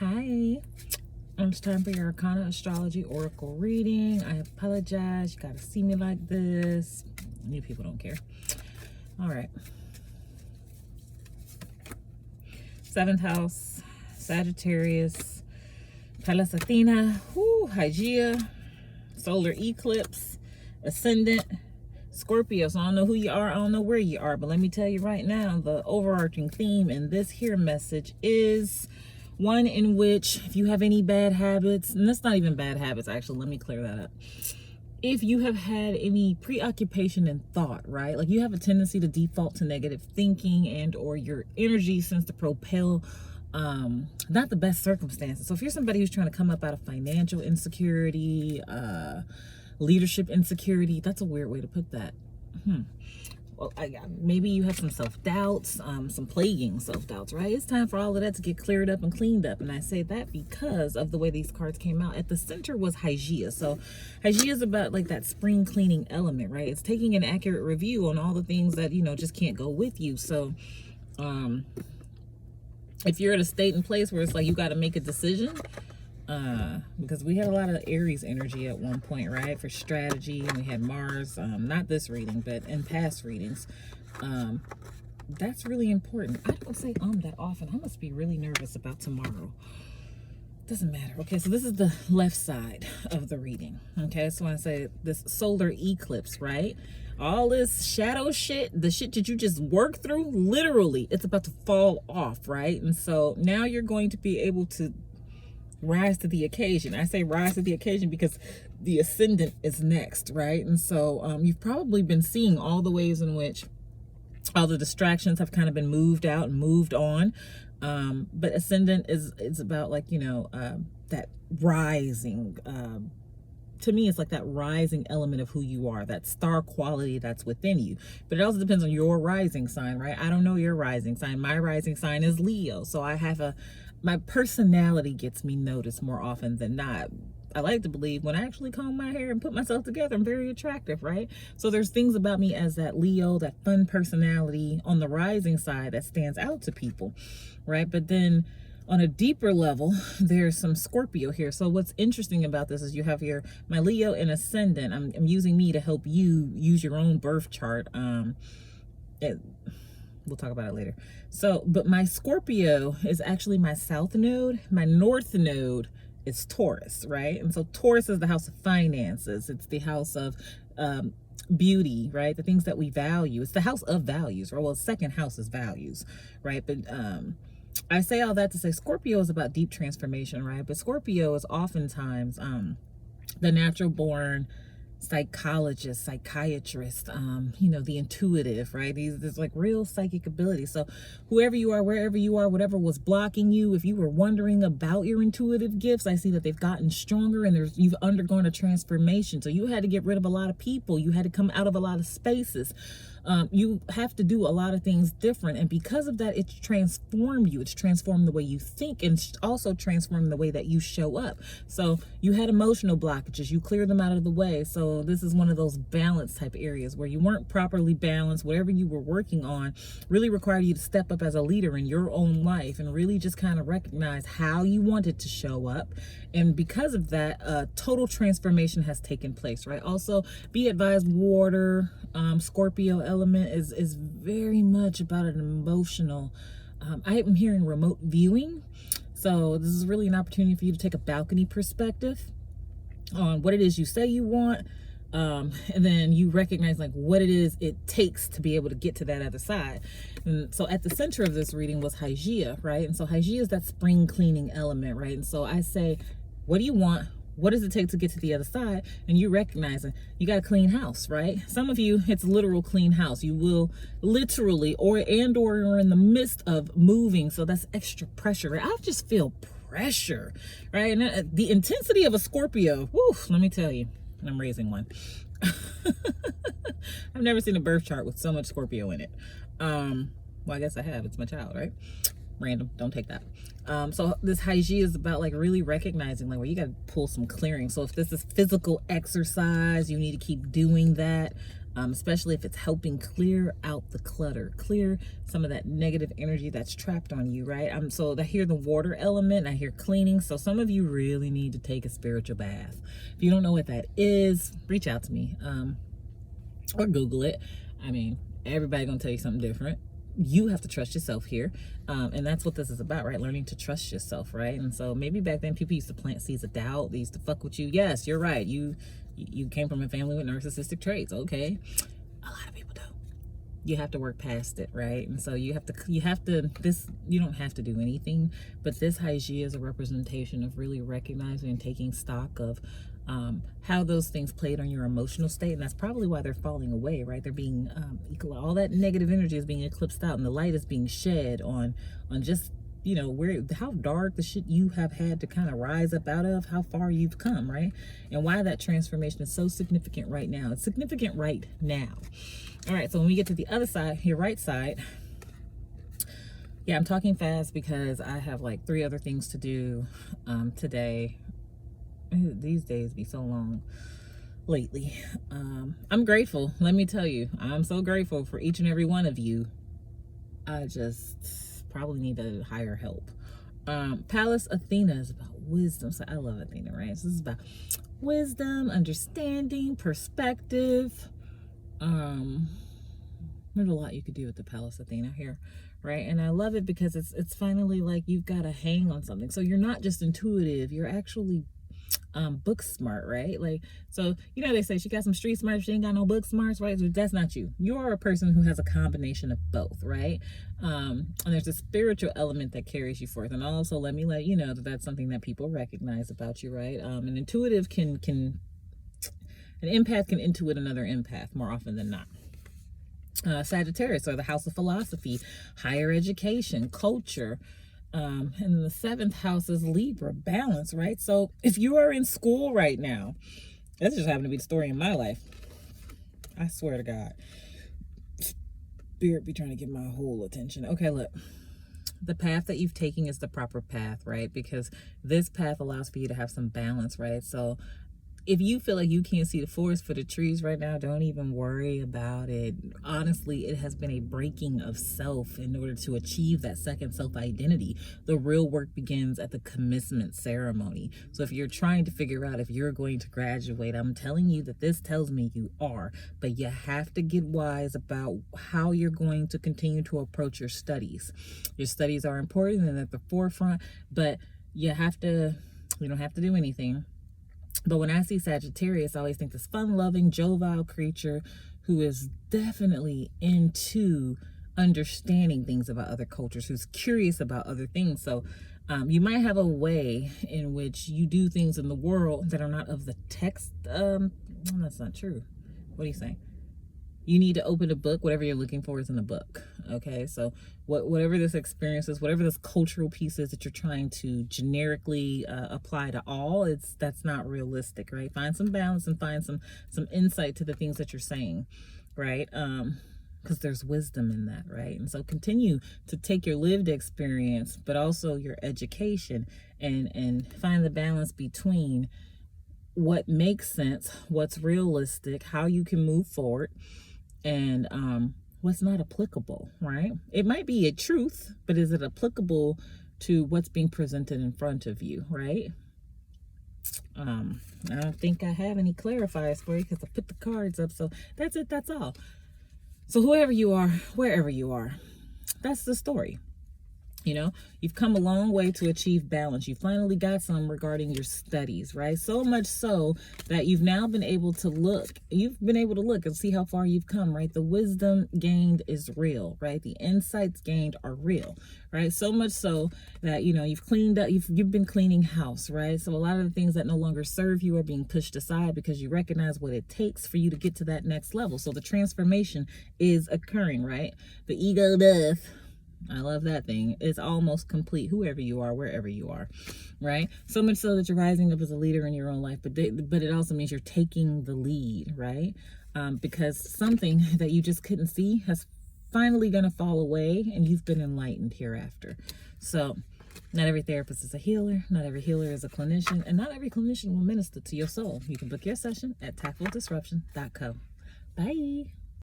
Hi, it's time for your Arcana Astrology Oracle reading. I apologize. You gotta see me like this. You people don't care. All right. 7th house, Sagittarius, Pallas Athena, Hygeia, solar eclipse, ascendant, Scorpio. So I don't know who you are, I don't know where you are, but let me tell you right now, the overarching theme in this here message is one in which if you have any bad habits, and that's not even bad habits actually, let me clear that up. If you have had any preoccupation in thought, right? Like you have a tendency to default to negative thinking, and or your energy seems to propel not the best circumstances. So if you're somebody who's trying to come up out of financial insecurity, leadership insecurity, that's a weird way to put that. Well, maybe you have some self-doubts, some plaguing self-doubts, right? It's time for all of that to get cleared up and cleaned up. And I say that because of the way these cards came out. At the center was Hygeia. So Hygeia is about like that spring cleaning element, right? It's taking an accurate review on all the things that, you know, just can't go with you. So if you're at a state and place where it's like you got to make a decision, because we had a lot of Aries energy at one point, right, for strategy, and we had Mars, not this reading but in past readings. That's really important. I don't say that often. I must be really nervous about tomorrow. Doesn't matter. Okay, so this is the left side of the reading. Okay, so when I say this solar eclipse, right, all this shadow shit, the shit that you just worked through, literally it's about to fall off, right? And so now you're going to be able to rise to the occasion. I say rise to the occasion because the ascendant is next, right? And so you've probably been seeing all the ways in which all the distractions have kind of been moved out and moved on. But ascendant is about, like, you know, that rising, to me, it's like that rising element of who you are, that star quality that's within you. But it also depends on your rising sign, right? I don't know your rising sign. My rising sign is Leo. So I have my personality gets me noticed more often than not. I like to believe when I actually comb my hair and put myself together, I'm very attractive, right? So there's things about me as that Leo, that fun personality on the rising side that stands out to people, right? But then on a deeper level, there's some Scorpio here. So what's interesting about this is you have here my Leo and ascendant. I'm using me to help you use your own birth chart. We'll talk about it later. So, but my Scorpio is actually my south node. My north node is Taurus, right? And so Taurus is the house of finances. It's the house of beauty, right? The things that we value. It's the house of values, right? Well, second house is values, right? But I say all that to say Scorpio is about deep transformation, right? But Scorpio is oftentimes the natural born psychologist, psychiatrist, you know, the intuitive, right? There's like real psychic ability. So whoever you are, wherever you are, whatever was blocking you, if you were wondering about your intuitive gifts, I see that they've gotten stronger, and you've undergone a transformation. So you had to get rid of a lot of people. You had to come out of a lot of spaces. You have to do a lot of things different, and because of that, it's transformed you. It's transformed the way you think, and also transformed the way that you show up. So you had emotional blockages, you cleared them out of the way. So this is one of those balance type areas where you weren't properly balanced. Whatever you were working on really required you to step up as a leader in your own life and really just kind of recognize how you wanted to show up. And because of that, total transformation has taken place, right? Also, be advised, water, Scorpio element is very much about an emotional, I am hearing remote viewing. So this is really an opportunity for you to take a balcony perspective on what it is you say you want. And then you recognize like what it is it takes to be able to get to that other side. And so at the center of this reading was Hygeia, right? And so Hygeia is that spring cleaning element, right? And so I say, what do you want? What does it take to get to the other side? And you recognize it. You got a clean house, right? Some of you, it's literal clean house. You will literally or are in the midst of moving. So that's extra pressure, right? I just feel pressure, right? And the intensity of a Scorpio, whew, let me tell you, I'm raising one. I've never seen a birth chart with so much Scorpio in it. Well, I guess I have. It's my child, right? Random, don't take that. So this Hygeia is about like really recognizing like, well, you got to pull some clearing. So if this is physical exercise, you need to keep doing that. especially if it's helping clear out the clutter, clear some of that negative energy that's trapped on you, right? So I hear the water element, I hear cleaning. So some of you really need to take a spiritual bath. If you don't know what that is, reach out to me, or Google it. I mean, everybody gonna tell you something different. You have to trust yourself here, and that's what this is about, right? Learning to trust yourself, right? And so maybe back then people used to plant seeds of doubt. They used to fuck with you. Yes, you're right. You came from a family with narcissistic traits. Okay, a lot of people do. You have to work past it, right? And so you don't have to do anything, but this Haiji is a representation of really recognizing and taking stock of how those things played on your emotional state. And that's probably why they're falling away, right? They're being all that negative energy is being eclipsed out, and the light is being shed on just, you know, how dark the shit you have had to kind of rise up out of, how far you've come, right? And why that transformation is so significant right now. It's significant right now. All right, so when we get to the other side, your right side, yeah, I'm talking fast because I have like 3 other things to do today. These days be so long lately. I'm grateful. Let me tell you, I'm so grateful for each and every one of you. I just probably need to hire help. Pallas Athena is about wisdom. So I love Athena, right? So this is about wisdom, understanding, perspective. There's a lot you could do with the Pallas Athena here, right? And I love it because it's finally like you've got a hang on something. So you're not just intuitive, you're actually book smart, right? Like, so you know, they say she got some street smarts, she ain't got no book smarts, right? So that's not you. You're a person who has a combination of both, right? And there's a spiritual element that carries you forth. And also, let you know that that's something that people recognize about you, right? An intuitive an empath can intuit another empath more often than not. Sagittarius, or the house of philosophy, higher education, culture. And the 7th house is Libra, balance, right? So if you are in school right now, this just happened to be the story in my life. I swear to God, Spirit be trying to get my whole attention. Okay, look, the path that you've taken is the proper path, right? Because this path allows for you to have some balance, right? So if you feel like you can't see the forest for the trees right now, don't even worry about it. Honestly, it has been a breaking of self in order to achieve that second self-identity. The real work begins at the commencement ceremony. So if you're trying to figure out if you're going to graduate, I'm telling you that this tells me you are, but you have to get wise about how you're going to continue to approach your studies. Your studies are important and at the forefront, but you don't have to do anything. But when I see Sagittarius, I always think this fun-loving, jovial creature who is definitely into understanding things about other cultures, who's curious about other things. So you might have a way in which you do things in the world that are not of the text. That's not true. What are you saying? You need to open a book. Whatever you're looking for is in a book. Okay, so whatever this experience is, whatever this cultural piece is that you're trying to generically apply to all, that's not realistic, right? Find some balance and find some insight to the things that you're saying, right? Because there's wisdom in that, right? And so continue to take your lived experience, but also your education, and find the balance between what makes sense, what's realistic, how you can move forward, and what's not applicable, right? It might be a truth, but is it applicable to what's being presented in front of you, right? I don't think I have any clarifiers for you because I put the cards up. So that's it. That's all. So whoever you are, wherever you are, that's the story. You know, you've come a long way to achieve balance. You finally got some regarding your studies, right? So much so that you've now been able to look. You've been able to look and see how far you've come, right? The wisdom gained is real, right? The insights gained are real, right? So much so that, you know, you've cleaned up, you've been cleaning house, right? So a lot of the things that no longer serve you are being pushed aside because you recognize what it takes for you to get to that next level. So the transformation is occurring, right? The ego death, I love that thing. It's almost complete, whoever you are, wherever you are, right? So much so that you're rising up as a leader in your own life, but it also means you're taking the lead, right? Because something that you just couldn't see has finally going to fall away, and you've been enlightened hereafter. So not every therapist is a healer, not every healer is a clinician, and not every clinician will minister to your soul. You can book your session at TactfulDisruption.co. Bye.